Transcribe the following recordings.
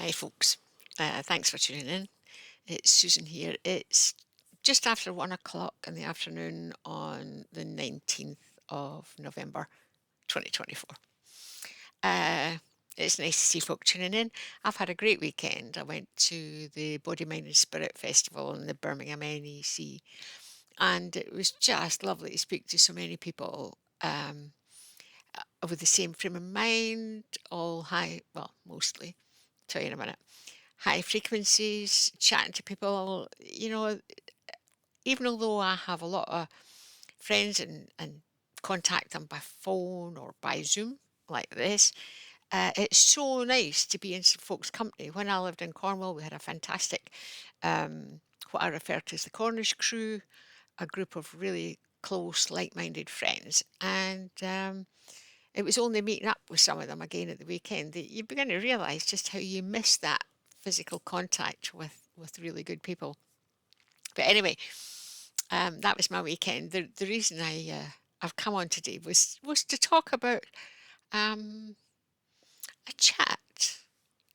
Hi, folks. Thanks for tuning in. It's Susan here. It's just after 1 o'clock in the afternoon on the 19th of November, 2024. Uh, it's nice to see folk tuning in. I've had a great weekend. I went to the Body, Mind and Spirit Festival in the Birmingham NEC, and it was just lovely to speak to so many people with the same frame of mind, all high, well, mostly. Tell you in a minute. High frequencies, chatting to people, even although I have a lot of friends and contact them by phone or by Zoom like this, it's so nice to be in some folks' company. When I lived in Cornwall, we had a fantastic, what I refer to as the Cornish crew, a group of really close, like-minded friends. And it was only meeting up with some of them again at the weekend that you begin to realise just how you miss that physical contact with really good people. But anyway, that was my weekend. The reason I've come on today was to talk about um, a chat,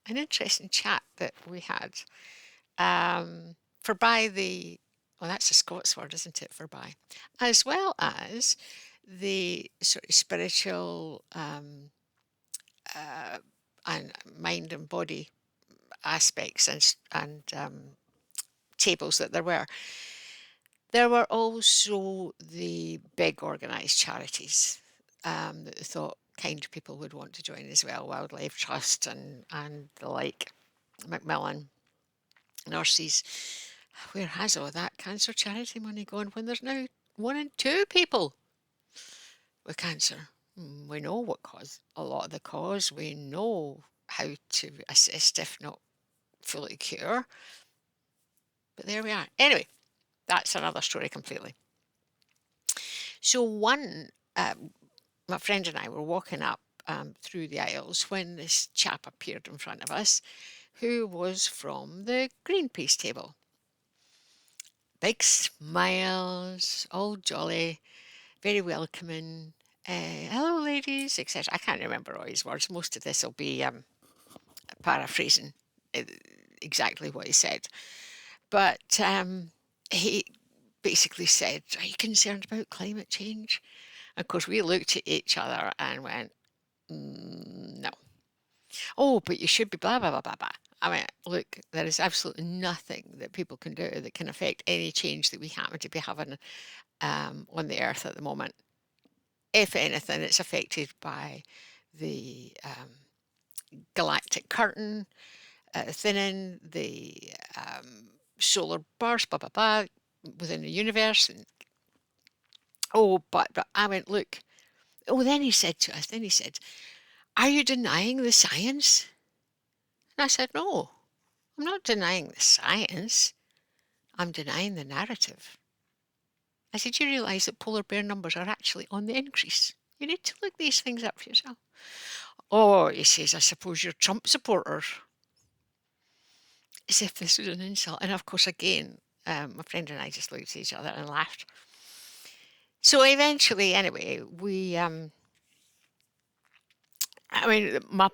an interesting chat that we had. For by the well, that's a Scots word, isn't it? For by, as well as the sort of spiritual uh, and mind and body aspects and tables that there were. There were also the big organised charities that they thought kind people would want to join as well, Wildlife Trust and the like, Macmillan Nurses. Where has all that cancer charity money gone when there's now 1 in 2 people with cancer? We know what caused a lot of the cause. We know how to assist, if not fully cure. But there we are. Anyway, that's another story completely. So my friend and I were walking up through the aisles when this chap appeared in front of us, who was from the Greenpeace table. Big smiles, all jolly, very welcoming. Hello, ladies, etc. I can't remember all his words. Most of this will be paraphrasing uh, exactly what he said. But he basically said, "Are you concerned about climate change?" Of course, we looked at each other and went, no. Oh, but you should be blah, blah, blah, blah, blah. I mean, look, there is absolutely nothing that people can do that can affect any change that we happen to be having on the earth at the moment. If anything, it's affected by the galactic curtain thinning, the solar burst, blah, blah, blah, within the universe. And but I went, look. Oh, then he said to us, are you denying the science? And I said, no, I'm not denying the science. I'm denying the narrative. I said, you realise that polar bear numbers are actually on the increase. You need to look these things up for yourself. Oh, he says, I suppose you're Trump supporters. As if this was an insult. And of course, again, my friend and I just looked at each other and laughed. So eventually, anyway, my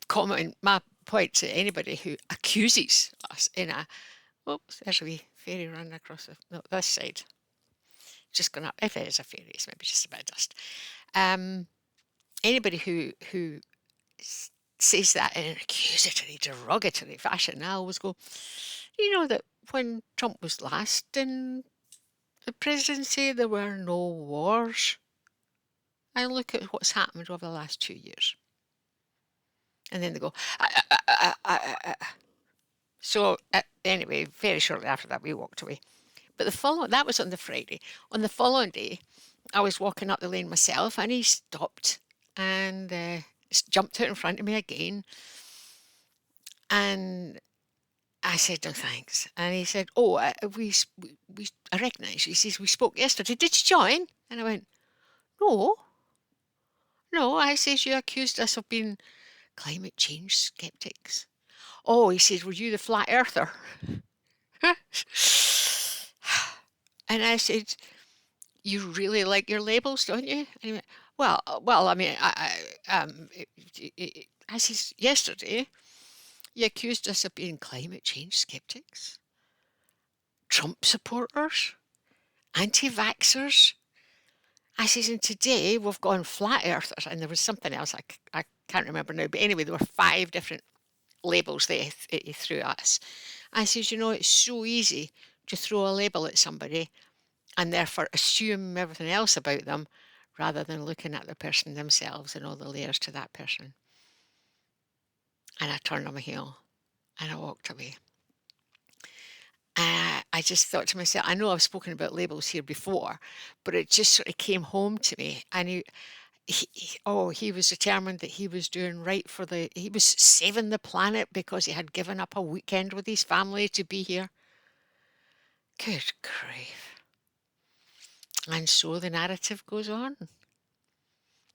comment, my point to anybody who accuses us in a, oops, there's a wee fairy running across this side. Just going up, if it is a fairy, it's maybe just a bit of dust. Anybody who says that in an accusatory, derogatory fashion, I always go, you know that when Trump was last in the presidency, there were no wars. And look at what's happened over the last 2 years. And then they go, So anyway, very shortly after that, we walked away. But that was on the Friday. On the following day, I was walking up the lane myself, and he stopped and jumped out in front of me again. And I said, no, thanks. And he said, oh, I recognise you. He says, we spoke yesterday. Did you join? And I went, no, no. I says, you accused us of being climate change skeptics. Oh, he says, were you the flat earther? And I said, you really like your labels, don't you? And he went, well, I mean, I says, yesterday You accused us of being climate change skeptics, Trump supporters, anti-vaxxers. I says, and today we've gone flat earthers, and there was something else I can't remember now, but anyway, there were 5 different labels they threw at us. I says, it's so easy to throw a label at somebody and therefore assume everything else about them rather than looking at the person themselves and all the layers to that person. And I turned on my heel and I walked away. I just thought to myself, I know I've spoken about labels here before, but it just sort of came home to me. And he was determined that he was doing right he was saving the planet because he had given up a weekend with his family to be here. Good grief. And so the narrative goes on.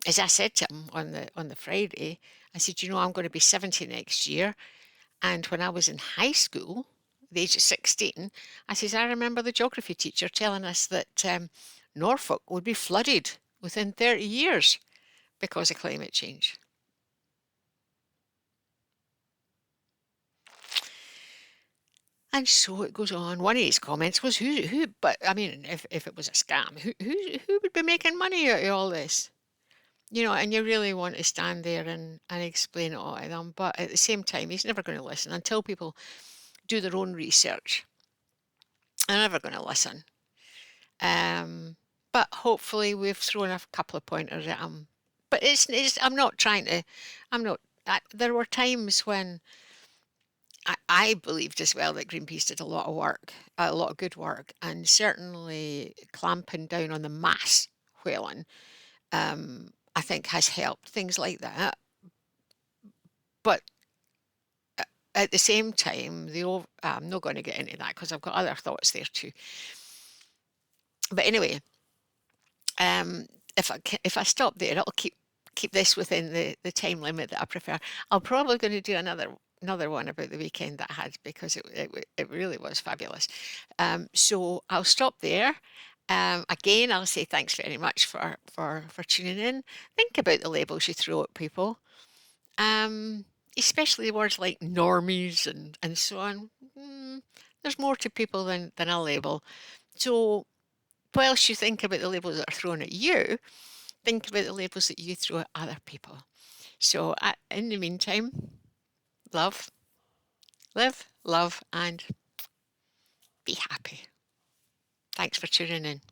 As I said to him on the Friday, I said, I'm going to be 70 next year. And when I was in high school, the age of 16, I says, I remember the geography teacher telling us that Norfolk would be flooded within 30 years because of climate change. And so it goes on. One of his comments was, who, but I mean, if it was a scam, who would be making money out of all this? And you really want to stand there and explain it all to them. But at the same time, he's never going to listen until people do their own research. They're never going to listen. But hopefully we've thrown a couple of pointers at him. But I'm not trying to, there were times when I believed as well that Greenpeace did a lot of work, a lot of good work, and certainly clamping down on the mass whaling, I think has helped things like that. But at the same time, I'm not going to get into that because I've got other thoughts there too. But anyway, if I stop there, it'll keep this within the time limit that I prefer. I'm probably going to do another one about the weekend that I had because it really was fabulous. So I'll stop there. Again, I'll say thanks very much for tuning in. Think about the labels you throw at people, especially words like normies and so on. There's more to people than a label. So whilst you think about the labels that are thrown at you, think about the labels that you throw at other people. So in the meantime, live, love, and be happy. Thanks for tuning in.